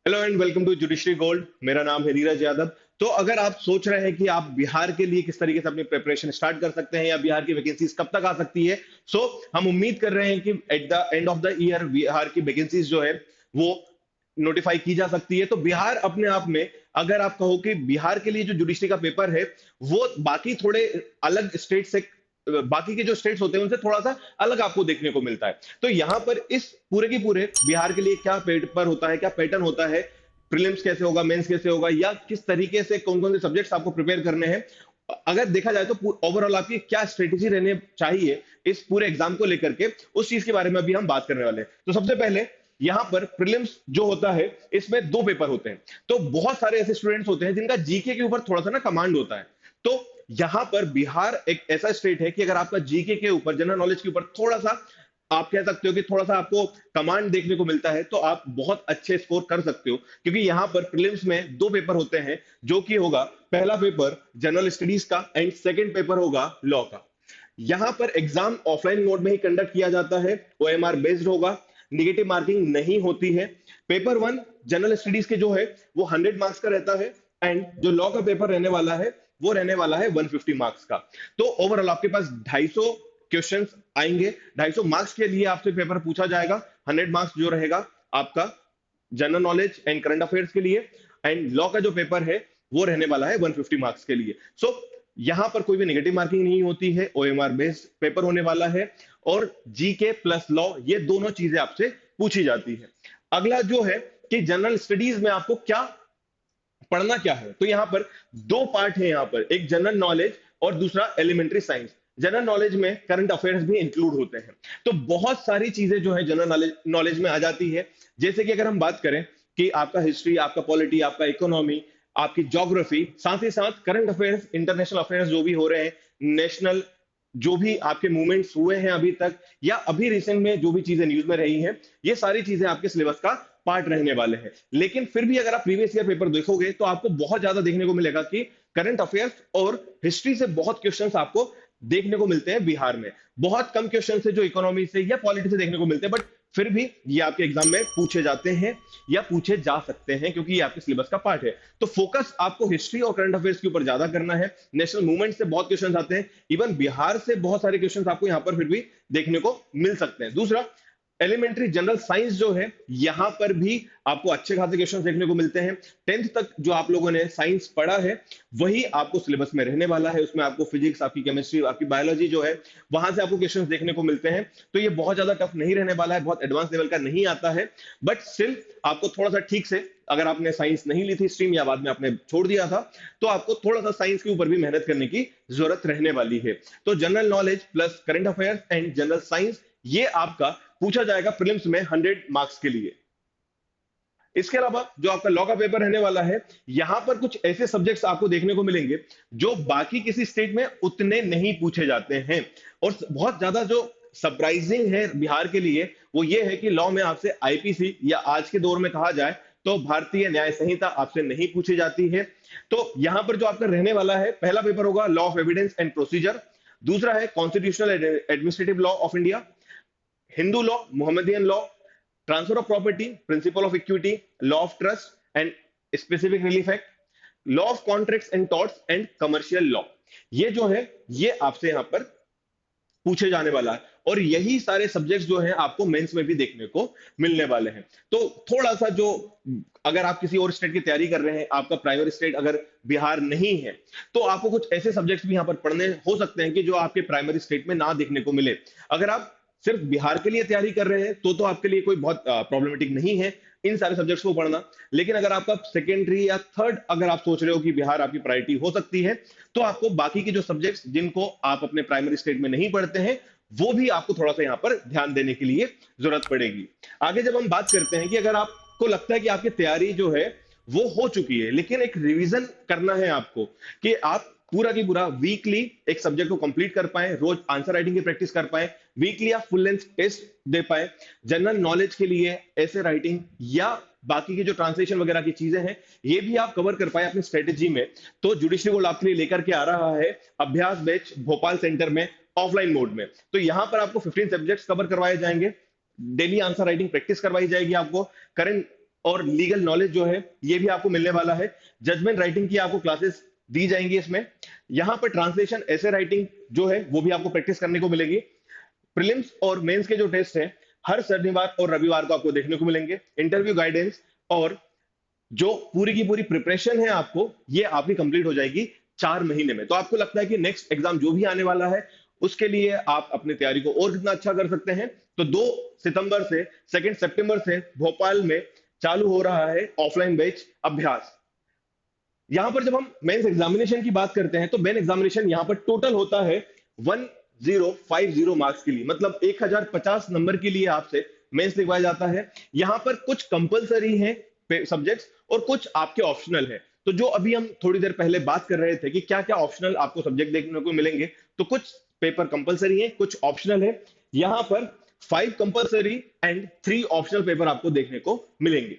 Hello and welcome to judiciary gold. मेरा नाम है नीरज यादव। तो अगर आप सोच रहे हैं कि आप बिहार के लिए किस तरीके से अपनी प्रिपरेशन स्टार्ट कर सकते हैं या बिहार की वैकेंसीज कब तक आ सकती है, सो हम उम्मीद कर रहे हैं कि at the end of the year Bihar की वैकेंसीज जो है वो नोटिफाई की जा सकती है। तो बिहार अपने आप में, अगर आप कहो कि बिहार के लिए जो जुडिशरी का पेपर है वो बाकी थोड़े अलग स्टेट से, बाकी के जो स्टेट्स होते हैं उनसे थोड़ा सा अलग आपको देखने को मिलता है। तो यहाँ पर इस पूरे की पूरे बिहार के लिए क्या पेपर होता है, क्या पैटर्न होता है, प्रीलिम्स कैसे होगा, मेंस कैसे होगा, या किस तरीके से कौन कौन से सब्जेक्ट्स आपको प्रिपेयर करने हैं, अगर देखा जाए तो ओवरऑल आपकी क्या स्ट्रेटेजी रहने चाहिए इस पूरे एग्जाम को लेकर के, उस चीज के बारे में अभी हम बात करने वाले हैं। तो सबसे पहले यहाँ पर प्रीलिम्स जो होता है इसमें दो पेपर होते हैं। तो बहुत सारे ऐसे स्टूडेंट्स होते हैं जिनका जीके के ऊपर थोड़ा सा ना कमांड होता है। तो यहां पर बिहार एक ऐसा स्टेट है कि अगर आपका जीके के ऊपर, जनरल नॉलेज के ऊपर थोड़ा सा, आप कह सकते हो कि थोड़ा सा आपको कमांड देखने को मिलता है, तो आप बहुत अच्छे स्कोर कर सकते हो। क्योंकि यहां पर प्रीलिम्स में दो पेपर होते हैं, जो कि होगा पहला पेपर जनरल स्टडीज का एंड सेकंड पेपर होगा लॉ का। यहां पर एग्जाम ऑफलाइन मोड में ही कंडक्ट किया जाता है, ओएमआर बेस्ड होगा, निगेटिव मार्किंग नहीं होती है। पेपर वन जनरल स्टडीज के जो है वो 100 मार्क्स का रहता है, एंड जो लॉ का पेपर रहने वाला है वो रहने वाला है 150 मार्क्स का। तो ओवरऑल आपके पास 250 क्वेश्चंस आएंगे। 250 मार्क्स के लिए आपसे पेपर पूछा जाएगा। 100 मार्क्स जो रहेगा आपका general knowledge and current affairs के लिए, एंड लॉ का जो पेपर है वो रहने वाला है 150 मार्क्स के लिए। सो यहां पर कोई भी नेगेटिव मार्किंग नहीं होती है, ओएमआर बेस्ड पेपर होने वाला है, और जीके प्लस लॉ ये दोनों चीजें आपसे पूछी जाती है। अगला जो है कि जनरल स्टडीज में आपको क्या पढ़ना क्या है, तो यहां पर दो पार्ट है। यहां पर एक जनरल नॉलेज और दूसरा एलिमेंट्री साइंस। जनरल नॉलेज में करंट अफेयर्स भी इंक्लूड होते हैं। तो बहुत सारी चीजें जो है जनरल नॉलेज नॉलेज में आ जाती है। जैसे कि अगर हम बात करें कि आपका हिस्ट्री, आपका पॉलिटी, आपका इकोनॉमी, आपकी ज्योग्राफी, साथ ही साथ करंट अफेयर्स, इंटरनेशनल अफेयर्स जो भी हो रहे हैं, नेशनल जो भी आपके मूवमेंट्स हुए हैं अभी तक, या अभी रिसेंट में जो भी चीजें न्यूज में रही हैं, ये सारी चीजें आपके सिलेबस का पार्ट रहने वाले हैं। लेकिन फिर भी अगर आप प्रीवियस ईयर पेपर देखोगे तो आपको बहुत ज्यादा देखने को मिलेगा कि करंट अफेयर्स और हिस्ट्री से बहुत क्वेश्चंस आपको देखने को मिलते हैं बिहार में। बहुत कम क्वेश्चन है जो इकोनॉमी से या पॉलिटी से देखने को मिलते हैं, बट फिर भी ये आपके एग्जाम में पूछे जाते हैं या पूछे जा सकते हैं, क्योंकि ये आपके सिलेबस का पार्ट है। तो फोकस आपको हिस्ट्री और करंट अफेयर्स के ऊपर ज्यादा करना है। नेशनल मूवमेंट से बहुत क्वेश्चन आते हैं, इवन बिहार से बहुत सारे क्वेश्चन आपको यहाँ पर फिर भी देखने को मिल सकते हैं। दूसरा, एलिमेंट्री जनरल साइंस जो है, यहां पर भी आपको अच्छे खासे क्वेश्चन देखने को मिलते हैं। 10th तक जो आप लोगों ने साइंस पढ़ा है वही आपको सिलेबस में रहने वाला है। उसमें आपको फिजिक्स, आपकी केमिस्ट्री, आपकी बायोलॉजी जो है वहां से आपको क्वेश्चंस देखने को मिलते हैं। तो ये बहुत ज्यादा टफ नहीं रहने वाला है, बहुत एडवांस लेवल का नहीं आता है, बट स्टिल आपको थोड़ा सा ठीक से, अगर आपने साइंस नहीं ली थी स्ट्रीम या बाद में आपने छोड़ दिया था, तो आपको थोड़ा सा साइंस के ऊपर भी मेहनत करने की जरूरत रहने वाली है। तो general knowledge plus current affairs and general science, ये आपका पूछा जाएगा प्रीलिम्स में 100 मार्क्स के लिए। इसके अलावा जो आपका लॉ का पेपर रहने वाला है, यहां पर कुछ ऐसे सब्जेक्ट्स आपको देखने को मिलेंगे जो बाकी किसी स्टेट में उतने नहीं पूछे जाते हैं। और बहुत ज्यादा जो सरप्राइजिंग है बिहार के लिए वो ये है कि लॉ में आपसे आईपीसी, या आज के दौर में कहा जाए तो भारतीय न्याय संहिता, आपसे नहीं पूछी जाती है। तो यहां पर जो आपका रहने वाला है, पहला पेपर होगा law of evidence and procedure, दूसरा है constitutional administrative law of India, Hindu law, Mohammedan law, transfer of property, principle of equity, law of trust and specific relief act, law of contracts and torts and commercial law. ये जो है ये आपसे यहां पर पूछे जाने वाला है, और यही सारे सब्जेक्ट्स जो हैं आपको मेंस में भी देखने को मिलने वाले हैं। तो थोड़ा सा जो, अगर आप किसी और स्टेट की तैयारी कर रहे हैं, आपका प्राइमरी स्टेट अगर बिहार नहीं है, तो आपको कुछ ऐसे सब्जेक्ट्स भी यहां पर पढ़ने हो सकते हैं कि जो आपके प्राइमरी स्टेट में ना देखने को मिले। अगर आप सिर्फ बिहार के लिए तैयारी कर रहे हैं तो आपके लिए कोई बहुत प्रॉब्लमेटिक नहीं है इन सारे सब्जेक्ट्स को पढ़ना। लेकिन अगर आपका सेकेंडरी या थर्ड, अगर आप सोच रहे हो कि बिहार आपकी प्रायोरिटी हो सकती है, तो आपको बाकी के जो सब्जेक्ट्स जिनको आप अपने प्राइमरी स्टेट में नहीं पढ़ते हैं, वो भी आपको थोड़ा सा यहां पर ध्यान देने के लिए जरूरत पड़ेगी। आगे जब हम बात करते हैं कि अगर आपको लगता है कि आपकी तैयारी जो है वो हो चुकी है, लेकिन एक रिवीजन करना है आपको, कि आप पूरा की पूरा वीकली एक सब्जेक्ट को कंप्लीट कर पाए, रोज आंसर राइटिंग की प्रैक्टिस कर पाए, वीकली आप फुल लेंथ टेस्ट दे पाए, जनरल नॉलेज के लिए ऐसे राइटिंग या बाकी की जो ट्रांसलेशन वगैरह की चीजें हैं ये भी आप कवर कर पाए अपनी स्ट्रेटेजी में, तो जुडिशरी गोल्ड आपके लिए लेकर के आ रहा है अभ्यास बैच भोपाल सेंटर में, ऑफलाइन मोड में। तो यहां पर आपको 15 सब्जेक्ट्स कवर करवाए जाएंगे, डेली आंसर राइटिंग प्रैक्टिस करवाई जाएगी, आपको करंट और लीगल नॉलेज जो है ये भी आपको मिलने वाला है। जजमेंट राइटिंग की आपको क्लासेस दी जाएंगी इसमें। यहाँ पर ट्रांसलेशन ऐसे राइटिंग जो है वो भी आपको प्रैक्टिस करने को मिलेगी। प्रीलिम्स और मेंस के जो टेस्ट हैं हर शनिवार और रविवार को आपको देखने को मिलेंगे। इंटरव्यू गाइडेंस और जो पूरी की पूरी प्रिपरेशन है आपको ये आपकी कंप्लीट हो जाएगी 4 महीने में। तो आपको लगता है कि नेक्स्ट एग्जाम जो भी आने वाला है उसके लिए आप अपनी तैयारी को और कितना अच्छा कर सकते हैं। तो 2 सितंबर से 2 सितंबर से भोपाल में चालू हो रहा है ऑफलाइन बैच अभ्यास। यहां पर जब हम मेंस एग्जामिनेशन की बात करते हैं तो मेन एग्जामिनेशन यहां पर टोटल होता है 1050 मार्क्स के लिए, मतलब 1050 नंबर के लिए आपसे मेंस लिखवाया जाता है। यहां पर कुछ कंपलसरी हैं सब्जेक्ट्स और कुछ आपके ऑप्शनल है। तो जो अभी हम थोड़ी देर पहले बात कर रहे थे कि क्या क्या ऑप्शनल आपको सब्जेक्ट देखने को मिलेंगे, तो कुछ पेपर कंपलसरी है, कुछ ऑप्शनल है। यहां पर 5 कंपलसरी एंड 3 ऑप्शनल पेपर आपको देखने को मिलेंगे।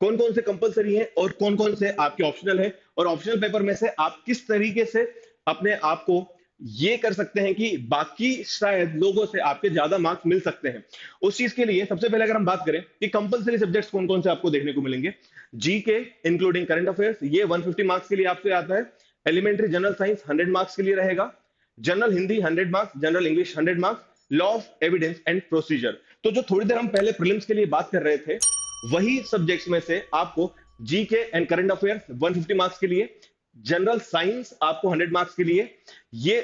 कौन कौन से कंपलसरी हैं और कौन कौन से आपके ऑप्शनल हैं, और ऑप्शनल पेपर में से आप किस तरीके से अपने आप को ये कर सकते हैं कि बाकी शायद लोगों से आपके ज्यादा मार्क्स मिल सकते हैं। उस चीज के लिए सबसे पहले अगर हम बात करें कि कंपलसरी सब्जेक्ट्स कौन कौन से आपको देखने को मिलेंगे, जीके इंक्लूडिंग करंट अफेयर्स ये 150 मार्क्स के लिए आपसे आता है। एलिमेंट्री जनरल साइंस 100 मार्क्स के लिए रहेगा। General Hindi 100 marks, general English 100 marks, law of evidence and procedure. तो जो थोड़ी देर हम पहले प्रीलिम्स के लिए बात कर रहे थे वही सब्जेक्ट्स में से आपको GK and current affairs 150 marks के लिए, जनरल साइंस आपको 100 मार्क्स के लिए, ये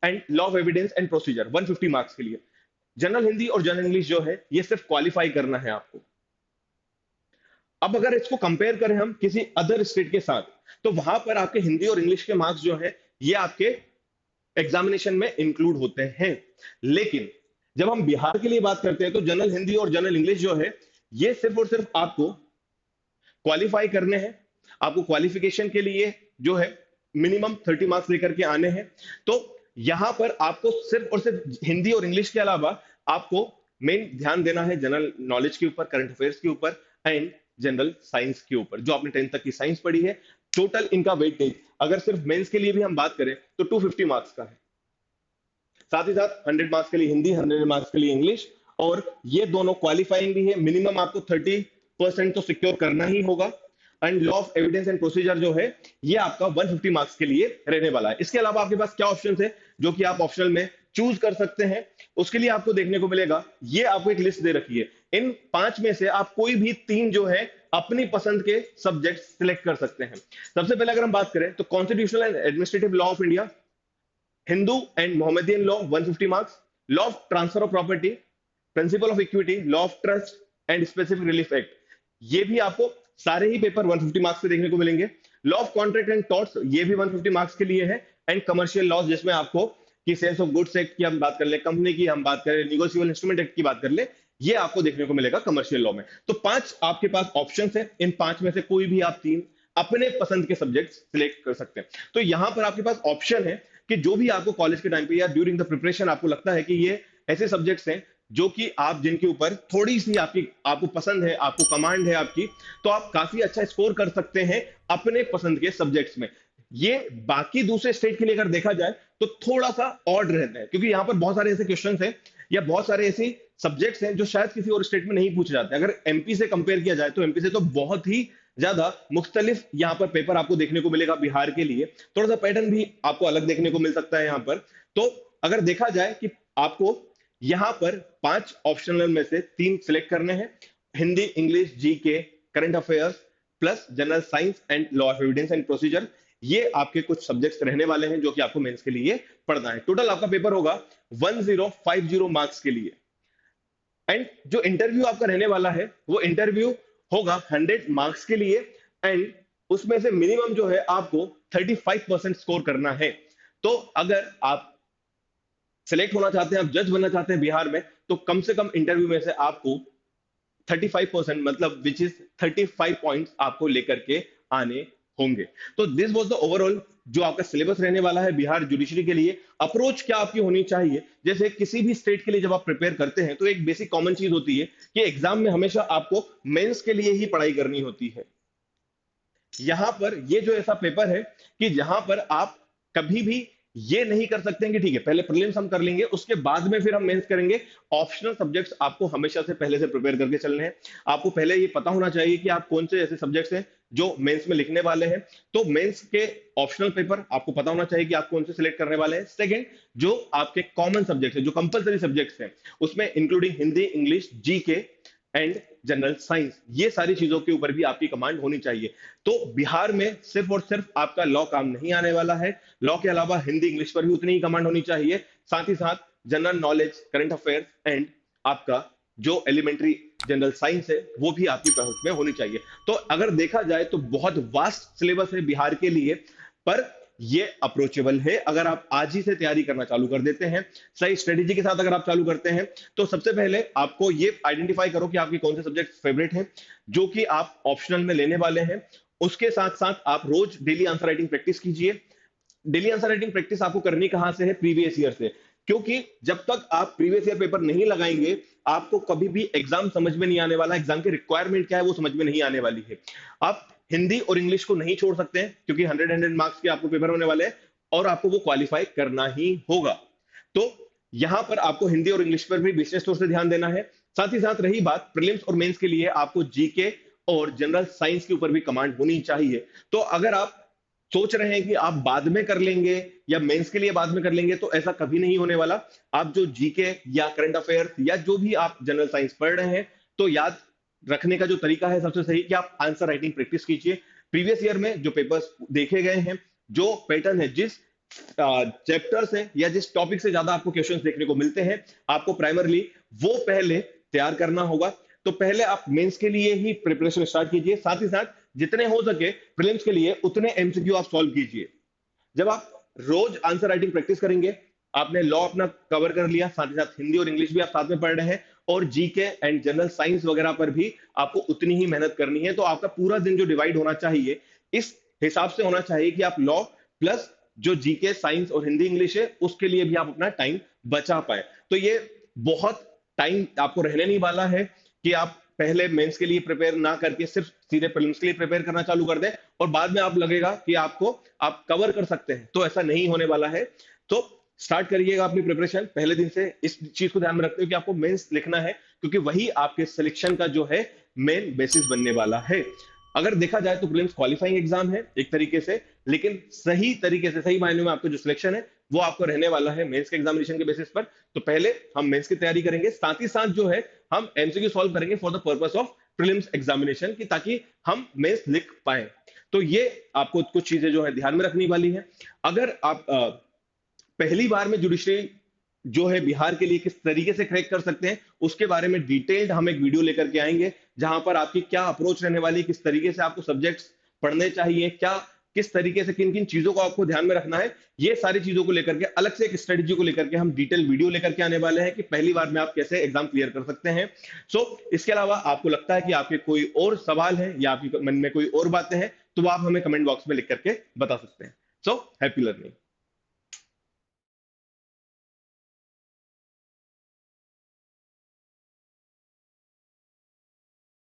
and law of evidence and procedure 150 marks के लिए। जनरल हिंदी और जनरल इंग्लिश जो है ये सिर्फ क्वालिफाई करना है आपको। अब अगर इसको कंपेयर करें हम किसी अदर स्टेट के साथ तो वहां पर आपके हिंदी और इंग्लिश के मार्क्स जो है ये आपके एग्जामिनेशन में इंक्लूड होते हैं। लेकिन जब हम बिहार के लिए बात करते हैं तो जनरल हिंदी और जनरल इंग्लिश जो है ये सिर्फ और सिर्फ आपको क्वालिफाई करने हैं। आपको क्वालिफिकेशन के लिए जो है मिनिमम 30 मार्क्स लेकर के आने हैं। तो यहां पर आपको सिर्फ और सिर्फ हिंदी और इंग्लिश के अलावा आपको मेन ध्यान देना है जनरल नॉलेज के ऊपर, करंट अफेयर्स के ऊपर एंड जनरल साइंस के ऊपर, जो आपने 10th तक की साइंस पढ़ी है। टोटल इनका वेटेज अगर सिर्फ मेंस के लिए भी हम बात करें तो 250 मार्क्स का है। साथ ही साथ 100 मार्क्स के लिए हिंदी, 100 मार्क्स के लिए इंग्लिश, और ये दोनों क्वालिफाइंग भी है। मिनिमम आपको 30% तो सिक्योर करना ही होगा। And law of evidence and procedure जो है ये आपका 150 मार्क्स के लिए रहने वाला है। इसके अलावा आपके पास क्या ऑप्शंस है जो कि आप ऑप्शनल में चूज कर सकते हैं, उसके लिए आपको देखने को मिलेगा। ये आपको एक लिस्ट दे रखी है, इन 5 में से आप कोई भी 3 जो है अपनी पसंद के सब्जेक्ट सिलेक्ट कर सकते हैं। सबसे पहले अगर हम बात करें तो constitutional and administrative law of India, Hindu and Mohammedan law 150 marks, law of transfer of property, principle of equity, law of trust and specific relief act, ये भी आपको सारे ही पेपर 150 मार्क्स से देखने को मिलेंगे। Law of contract and torts ये भी 150 मार्क्स के लिए है। एंड कमर्शियल लॉज जिसमें आपको कि सेल्स ऑफ गुड्स एक्ट की हम बात कर ले, कंपनी की हम बात करें, निगोशिएबल इंस्ट्रूमेंट एक्ट की बात कर ले, ये आपको देखने को मिलेगा कमर्शियल लॉ में। तो 5 आपके पास ऑप्शन है, इन 5 में से कोई भी आप 3 अपने पसंद के सब्जेक्ट सिलेक्ट कर सकते हैं। तो यहां पर आपके पास ऑप्शन है कि जो भी आपको कॉलेज के टाइम पे या ड्यूरिंग द प्रिपरेशन आपको लगता है कि ये ऐसे सब्जेक्ट्स हैं जो कि आप जिनके ऊपर थोड़ी सी आपको पसंद है, आपको कमांड है आपकी, तो आप काफी अच्छा स्कोर कर सकते हैं अपने पसंद के सब्जेक्ट्स में। ये बाकी दूसरे स्टेट के लिए अगर देखा जाए तो थोड़ा सा ऑड रहता है, क्योंकि यहां पर बहुत सारे ऐसे क्वेश्चंस हैं या बहुत सारे ऐसे सब्जेक्ट्स हैं जो शायद किसी और स्टेट में नहीं पूछे जाते। अगर एमपी से कंपेयर किया जाए तो एमपी से तो बहुत ही ज्यादा मुख्तलिफ यहाँ पर पेपर आपको देखने को मिलेगा। बिहार के लिए थोड़ा सा पैटर्न भी आपको अलग देखने को मिल सकता है यहाँ पर। तो अगर देखा जाए कि आपको यहां पर 5 ऑप्शनल में से 3 सिलेक्ट करने हैं, Hindi, English, GK, current affairs plus general science and law of evidence and procedure, ये आपके कुछ सब्जेक्ट्स रहने वाले हैं जो कि आपको मेंस के लिए पढ़ना है। टोटल आपका पेपर होगा 1050 मार्क्स के लिए। एंड जो इंटरव्यू आपका रहने वाला है वो इंटरव्यू होगा 100 मार्क्स के लिए, एंड उसमें से मिनिमम जो है आपको 35% स्कोर करना है। तो अगर आप सिलेक्ट होना चाहते हैं, आप जज बनना चाहते हैं बिहार में, तो कम से कम इंटरव्यू में से आपको 35% मतलब विच इज 35 पॉइंट्स आपको लेकर के आने होंगे। तो दिस वाज द ओवरऑल जो आपका सिलेबस रहने वाला है बिहार जुडिशरी के लिए। अप्रोच क्या आपकी होनी चाहिए, जैसे किसी भी स्टेट के लिए जब आप प्रिपेयर करते हैं तो एक बेसिक कॉमन चीज होती है कि एग्जाम में हमेशा आपको मेंस के लिए ही पढ़ाई करनी होती है। यहां पर ये जो ऐसा पेपर है कि जहां पर आप कभी भी ये नहीं कर सकते हैं कि ठीक है पहले प्रीलिम्स हम कर लेंगे, उसके बाद में फिर हम मेंस करेंगे। ऑप्शनल सब्जेक्ट्स आपको हमेशा से पहले से प्रिपेयर करके चलने हैं। आपको पहले ये पता होना चाहिए कि आप कौन से ऐसे सब्जेक्ट्स हैं जो मेंस में लिखने वाले हैं। तो मेंस के ऑप्शनल पेपर आपको पता होना चाहिए कि आप कौन से सिलेक्ट करने वाले हैं। सेकंड, जो आपके कॉमन सब्जेक्ट्स हैं, जो कंपलसरी सब्जेक्ट्स हैं, उसमें including Hindi, English, GK and general science, ये सारी चीजों के ऊपर भी आपकी कमांड होनी चाहिए। तो बिहार में सिर्फ और सिर्फ आपका लॉ काम नहीं आने वाला है, लॉ के अलावा हिंदी, इंग्लिश पर भी उतनी ही कमांड होनी चाहिए। साथ ही साथ general knowledge, current affairs and आपका जो एलिमेंट्री जनरल साइंस है वो भी आपकी पहुंच में होनी चाहिए। तो अगर देखा जाए तो बहुत वास्ट सिलेबस है बिहार के लिए, पर ये अप्रोचेबल है अगर आप आज ही से तैयारी करना चालू कर देते हैं, सही स्ट्रेटेजी के साथ अगर आप चालू करते हैं। तो सबसे पहले आपको ये आइडेंटिफाई करो कि आपके कौन से सब्जेक्ट फेवरेट हैं जो कि आप ऑप्शनल में लेने वाले हैं। उसके साथ साथ आप रोज डेली आंसर राइटिंग प्रैक्टिस कीजिए। डेली आंसर राइटिंग प्रैक्टिस आपको करनी कहां से है? प्रीवियस ईयर से। क्योंकि जब तक आप प्रीवियस ईयर पेपर नहीं लगाएंगे, आपको कभी भी एग्जाम समझ में नहीं आने वाला, एग्जाम की रिक्वायरमेंट क्या है वो समझ में नहीं आने वाली है। आप हिंदी और इंग्लिश को नहीं छोड़ सकते हैं क्योंकि 100 मार्क्स के आपको पेपर होने वाले हैं और आपको वो क्वालिफाई करना ही होगा। तो यहां पर आपको हिंदी और इंग्लिश पर भी विशेष तौर से ध्यान देना है। साथ ही साथ रही बात प्रीलिम्स और मेंस के लिए, आपको जीके और जनरल साइंस के ऊपर भी कमांड होनी चाहिए। तो अगर आप सोच रहे हैं कि आप बाद में कर लेंगे या मेंस के लिए बाद में कर लेंगे, तो ऐसा कभी नहीं होने वाला। आप जो जीके या करंट अफेयर्स या जो भी आप जनरल साइंस पढ़ रहे हैं, तो याद रखने का जो तरीका है सबसे सही कि आप आंसर राइटिंग प्रैक्टिस कीजिए। प्रीवियस ईयर में जो पेपर्स देखे गए हैं, जो पैटर्न है, जिस चैप्टर से या जिस टॉपिक से ज्यादा आपको क्वेश्चंस देखने को मिलते हैं, आपको प्राइमरली वो पहले तैयार करना होगा। तो पहले आप मेंस के लिए ही प्रिपरेशन स्टार्ट कीजिए। साथ ही साथ जितने हो सके प्रीलिम्स के लिए उतने एमसीक्यू आप सॉल्व कीजिए। जब आप रोज आंसर राइटिंग प्रैक्टिस करेंगे, आपने लॉ अपना कवर कर लिया, साथ ही साथ हिंदी और इंग्लिश भी आप साथ में पढ़ रहे हैं, और जीके एंड जनरल साइंस वगैरह पर भी आपको उतनी ही मेहनत करनी है। तो आपका पूरा दिन जो डिवाइड होना चाहिए, इस हिसाब से होना चाहिए कि आप लॉ प्लस जो जीके, साइंस और हिंदी इंग्लिश है, उसके लिए भी आप अपना टाइम बचा पाए। तो ये बहुत टाइम आपको रहने नहीं वाला है कि आप पहले मेंस के लिए प्रिपेयर ना करके सिर्फ सीधे प्रीलिम्स के लिए प्रिपेयर करना चालू कर दें और बाद में आप लगेगा कि आप कवर कर सकते हैं। तो ऐसा नहीं होने वाला है। तो स्टार्ट करिएगा अपनी प्रिपरेशन पहले दिन से। इस चीज को ध्यान में रखते हुए कि आपको मेंस लिखना है, क्योंकि वही आपके सिलेक्शन का जो है मेन बेसिस बनने वाला है। अगर देखा जाए तो प्रीलिम्स क्वालिफाइंग एग्जाम है एक तरीके से, लेकिन सही तरीके से, सही मायने में आपका जो सिलेक्शन है वो आपको रहने वाला है मेंस के एग्जामिनेशन के बेसिस पर। तो पहले हम मेंस की तैयारी करेंगे, साथ ही साथ जो है हम एमसीक्यू सॉल्व करेंगे for the purpose of prelims examination की, ताकि हम मेंस लिख पाए। तो ये आपको कुछ चीजें जो है ध्यान में रखनी वाली है। अगर आप पहली बार में जुडिशरी जो है बिहार के लिए किस तरीके से क्रैक कर सकते हैं, उसके बारे में डिटेल्ड हम एक वीडियो लेकर के आएंगे, जहां पर आपकी क्या अप्रोच रहने वाली है, किस तरीके से आपको सब्जेक्ट्स पढ़ने चाहिए, क्या किस तरीके से किन किन चीजों को आपको ध्यान में रखना है, ये सारी चीजों को लेकर के अलग से एक स्ट्रेटेजी को लेकर के हम डिटेल वीडियो लेकर के आने वाले हैं कि पहली बार में आप कैसे एग्जाम क्लियर कर सकते हैं। इसके अलावा आपको लगता है कि आपके कोई और सवाल है या आपके मन में कोई और बातें हैं, तो आप हमें कमेंट बॉक्स में लिख करके बता सकते हैं। Happy learning.